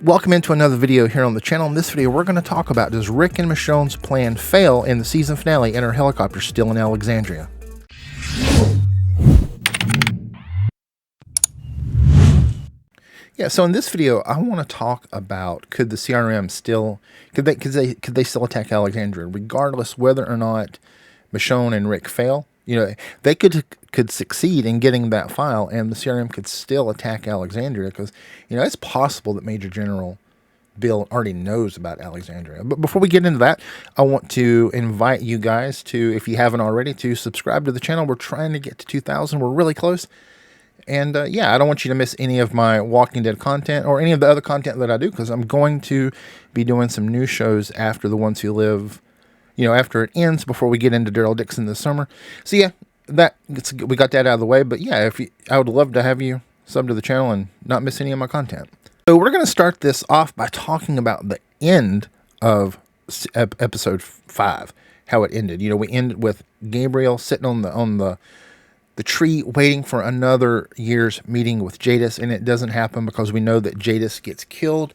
Welcome into another video here on the channel. In this video, we're going to talk about, does Rick and Michonne's plan fail in the season finale and her helicopter still in Alexandria? Yeah, so in this video, I want to talk about, could the CRM still, could they still attack Alexandria, regardless whether or not Michonne and Rick fail? You know, they could succeed in getting that file, and the CRM could still attack Alexandria because, you know, it's possible that Major General Bill already knows about Alexandria. But before we get into that, I want to invite you guys to, if you haven't already, to subscribe to the channel. We're trying to get to 2,000. We're really close. And yeah, I don't want you to miss any of my Walking Dead content or any of the other content that I do, because I'm going to be doing some new shows after The Ones Who Live, you know, after it ends, before we get into Daryl Dixon this summer. So yeah, we got that out of the way. But yeah, I would love to have you sub to the channel and not miss any of my content. So we're going to start this off by talking about the end of episode 5, how it ended. You know, we ended with Gabriel sitting on the tree waiting for another year's meeting with Jadis, and it doesn't happen because we know that Jadis gets killed.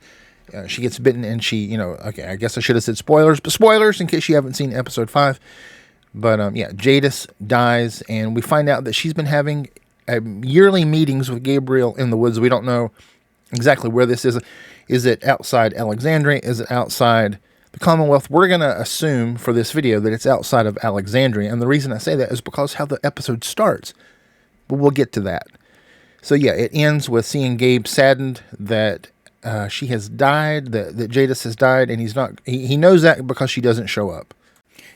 She gets bitten, and she, you know, okay, I guess I should have said spoilers, but spoilers in case you haven't seen episode 5. But yeah, Jadis dies, and we find out that she's been having yearly meetings with Gabriel in the woods. We don't know exactly where this is. Is it outside Alexandria? Is it outside the Commonwealth? We're going to assume for this video that it's outside of Alexandria. And the reason I say that is because how the episode starts. But we'll get to that. So yeah, it ends with seeing Gabe saddened that she has died, that Jadis has died, and he knows that because she doesn't show up.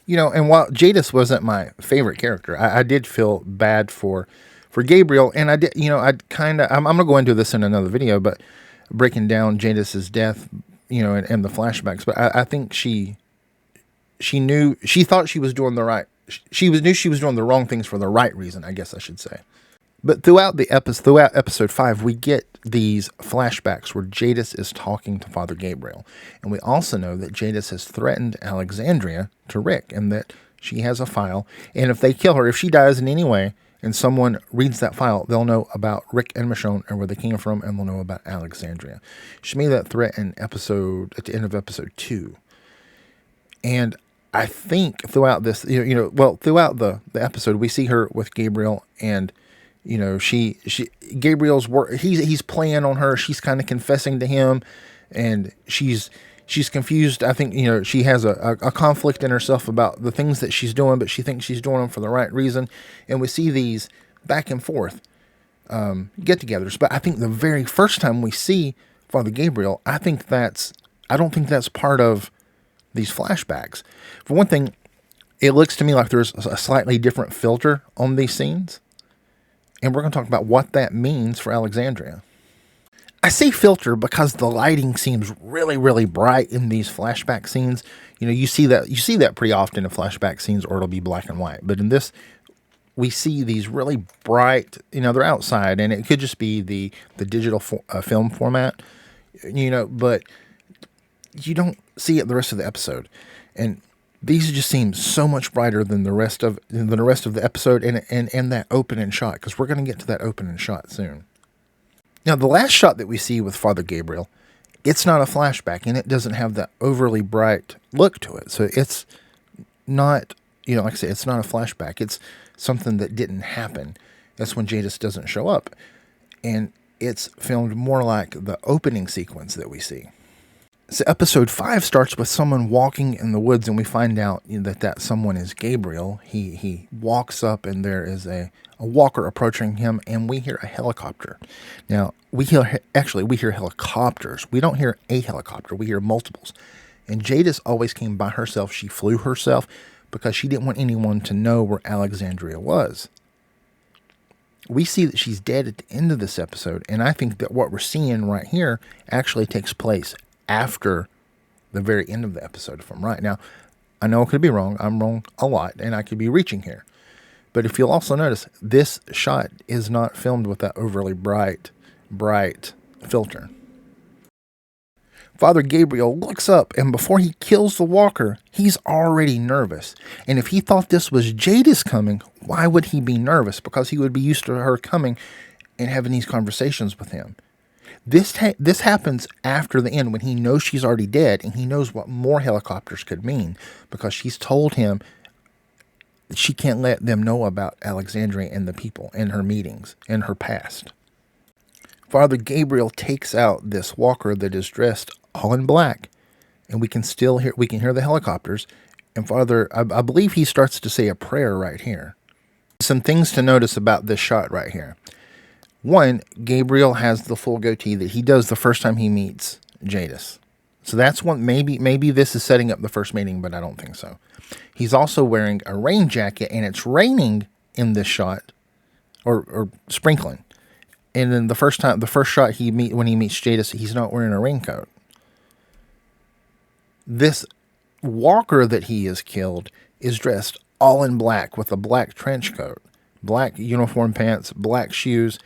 You know, and while Jadis wasn't my favorite character, I did feel bad for Gabriel, and I did, you know, I'm going to go into this in another video, but breaking down Jadis's death, you know, and the flashbacks. But I think she thought she was doing the right, she knew she was doing the wrong things for the right reason, I guess I should say. But throughout episode 5, we get these flashbacks where Jadis is talking to Father Gabriel. And we also know that Jadis has threatened Alexandria to Rick, and that she has a file. And if they kill her, if she dies in any way, and someone reads that file, they'll know about Rick and Michonne and where they came from, and they'll know about Alexandria. She made that threat at the end of episode 2. And I think throughout this, throughout the episode, we see her with Gabriel, and you know, Gabriel's work. He's playing on her. She's kind of confessing to him, and she's confused. I think, you know, she has a conflict in herself about the things that she's doing, but she thinks she's doing them for the right reason. And we see these back and forth get-togethers. But I think the very first time we see Father Gabriel, I don't think that's part of these flashbacks. For one thing, it looks to me like there's a slightly different filter on these scenes. And we're going to talk about what that means for Alexandria. I say filter because the lighting seems really, really bright in these flashback scenes. You know, you see that pretty often in flashback scenes, or it'll be black and white. But in this, we see these really bright, you know, they're outside, and it could just be the digital film format, you know, but you don't see it the rest of the episode. And these just seem so much brighter than the rest of the episode and that opening shot, because we're going to get to that opening shot soon. Now, the last shot that we see with Father Gabriel, it's not a flashback, and it doesn't have that overly bright look to it. So it's not, you know, like I say, it's not a flashback. It's something that didn't happen. That's when Jadis doesn't show up. And it's filmed more like the opening sequence that we see. So episode 5 starts with someone walking in the woods, and we find out, you know, that someone is Gabriel. He walks up, and there is a walker approaching him, and we hear a helicopter. Now, we hear helicopters. We don't hear a helicopter. We hear multiples. And Jadis always came by herself. She flew herself because she didn't want anyone to know where Alexandria was. We see that she's dead at the end of this episode, and I think that what we're seeing right here actually takes place after the very end of the episode, if I'm right. Now, I know I could be wrong. I'm wrong a lot, and I could be reaching here. But if you'll also notice, this shot is not filmed with that overly bright filter. Father Gabriel looks up, and before he kills the walker, he's already nervous. And if he thought this was Jadis coming, why would he be nervous? Because he would be used to her coming and having these conversations with him. This happens after the end when he knows she's already dead, and he knows what more helicopters could mean, because she's told him that she can't let them know about Alexandria and the people in her meetings in her past. Father Gabriel takes out this walker that is dressed all in black, and we can hear the helicopters. And Father, I believe he starts to say a prayer right here. Some things to notice about this shot right here. One, Gabriel has the full goatee that he does the first time he meets Jadis. So that's one. Maybe this is setting up the first meeting, but I don't think so. He's also wearing a rain jacket, and it's raining in this shot, or sprinkling. And then the first shot when he meets Jadis, he's not wearing a raincoat. This walker that he has killed is dressed all in black with a black trench coat, black uniform pants, black shoes.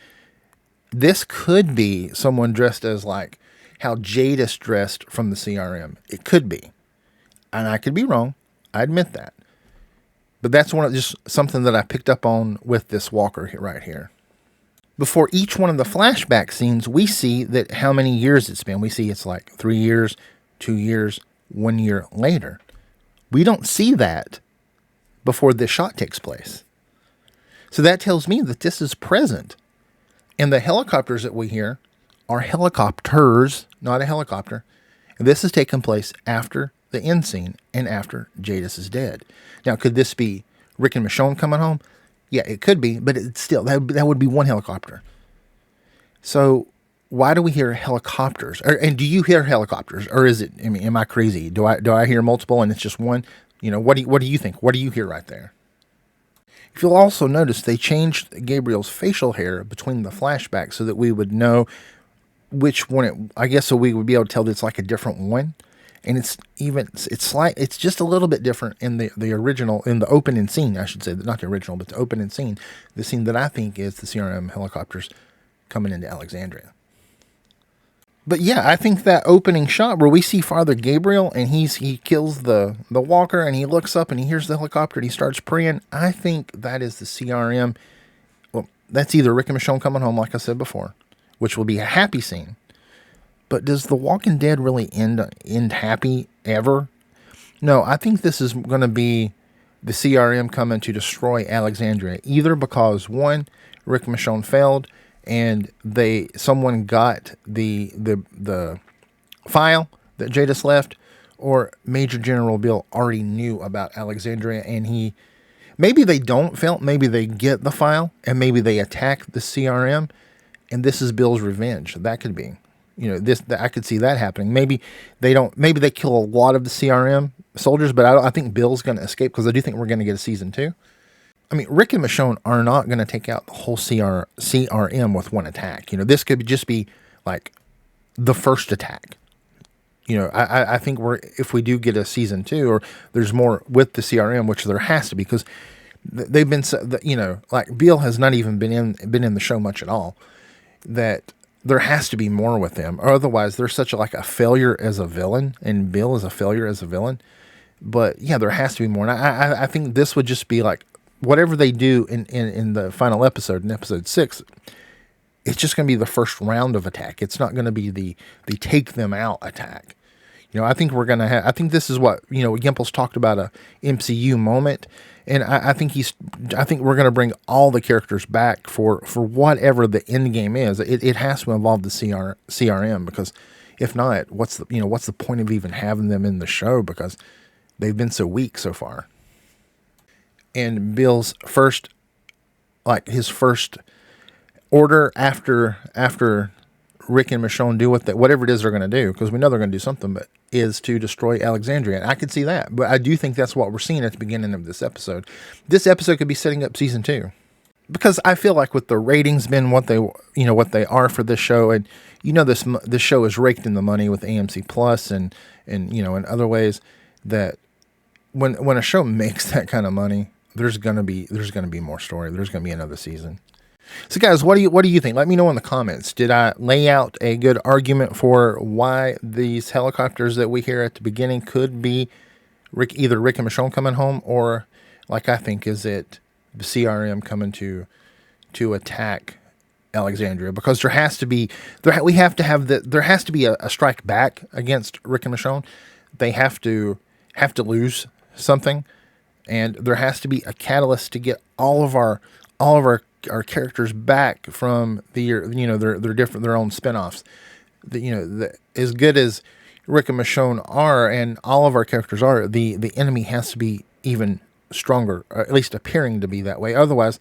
This could be someone dressed as like how Jadis dressed from the CRM. It could be. And I could be wrong. I admit that. But that's just something that I picked up on with this walker right here. Before each one of the flashback scenes, we see that how many years it's been. We see it's like 3 years, 2 years, 1 year later. We don't see that before this shot takes place. So that tells me that this is present. And the helicopters that we hear are helicopters, not a helicopter. And this has taken place after the end scene and after Jadis is dead. Now, could this be Rick and Michonne coming home? Yeah, it could be, but it's still, that would be one helicopter. So why do we hear helicopters? And do you hear helicopters? Or is it, am I crazy? Do I hear multiple and it's just one? What do you think? What do you hear right there? If you'll also notice, they changed Gabriel's facial hair between the flashbacks so that we would know which one so we would be able to tell that it's like a different one. And it's just a little bit different in the original, in the opening scene, I should say, not the original, but the opening scene, the scene that I think is the CRM helicopters coming into Alexandria. But yeah, I think that opening shot where we see Father Gabriel and he kills the walker and he looks up and he hears the helicopter and he starts praying, I think that is the CRM. Well, that's either Rick and Michonne coming home, like I said before, which will be a happy scene. But does The Walking Dead really end happy ever? No, I think this is going to be the CRM coming to destroy Alexandria, either because one, Rick and Michonne failed, and someone got the file that Jadis left, or Major General Bill already knew about Alexandria, and maybe they don't fail, maybe they get the file, and maybe they attack the CRM, and this is Bill's revenge. That could be. I could see that happening. Maybe they don't. Maybe they kill a lot of the CRM soldiers, but I think Bill's going to escape, because I do think we're going to get a season 2. Rick and Michonne are not going to take out the whole CRM with one attack. This could just be like the first attack. I think if we do get a season 2, or there's more with the CRM, which there has to be, because they've been, like Bill has not even been in the show much at all. That there has to be more with them, or otherwise they're such a failure as a villain, and Bill is a failure as a villain. But yeah, there has to be more. And I think this would just be like whatever they do in the final episode, in episode 6. It's just going to be the first round of attack. It's not going to be the take them out attack. I think we're going to have. I think this is what Gimple's talked about, a MCU moment. And I think we're going to bring all the characters back for whatever the end game is. It has to involve the CRM, because if not, what's the point of even having them in the show, because they've been so weak so far. And Bill's first order after Rick and Michonne do whatever it is they're going to do, because we know they're going to do something, but is to destroy Alexandria. And I could see that, but I do think that's what we're seeing at the beginning of this episode. This episode could be setting up season 2, because I feel like with the ratings been what they are for this show, and this show is raked in the money with AMC Plus and in other ways, that when a show makes that kind of money, there's gonna be more story. There's gonna be another season. So guys, what do you think? Let me know in the comments. Did I lay out a good argument for why these helicopters that we hear at the beginning could be either Rick and Michonne coming home, or, like I think, is it the CRM coming to attack Alexandria, because there has to be there has to be a strike back against Rick and Michonne. They have to lose something, and there has to be a catalyst to get all of our characters back from their own spinoffs. As good as Rick and Michonne are, and all of our characters are, the enemy has to be even stronger, or at least appearing to be that way. Otherwise,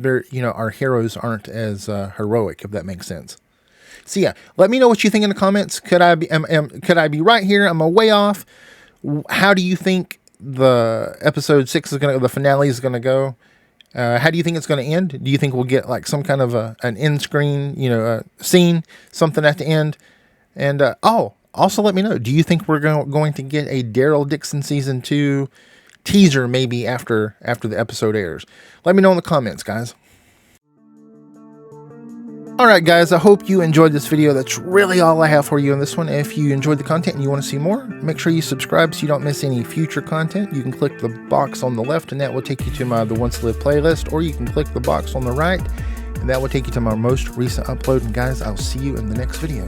our heroes aren't as heroic, if that makes sense. So yeah, let me know what you think in the comments. Could I be right here? Am I way off? How do you think the episode 6 the finale is gonna go? How do you think it's going to end? Do you think we'll get like some kind of an end screen, scene, something at the end? And also let me know, do you think we're going to get a Daryl Dixon season 2 teaser maybe after the episode airs? Let me know in the comments, guys. Alright guys, I hope you enjoyed this video. That's really all I have for you on this one. If you enjoyed the content and you want to see more, make sure you subscribe so you don't miss any future content. You can click the box on the left and that will take you to my The Once Lived playlist, or you can click the box on the right and that will take you to my most recent upload. And guys, I'll see you in the next video.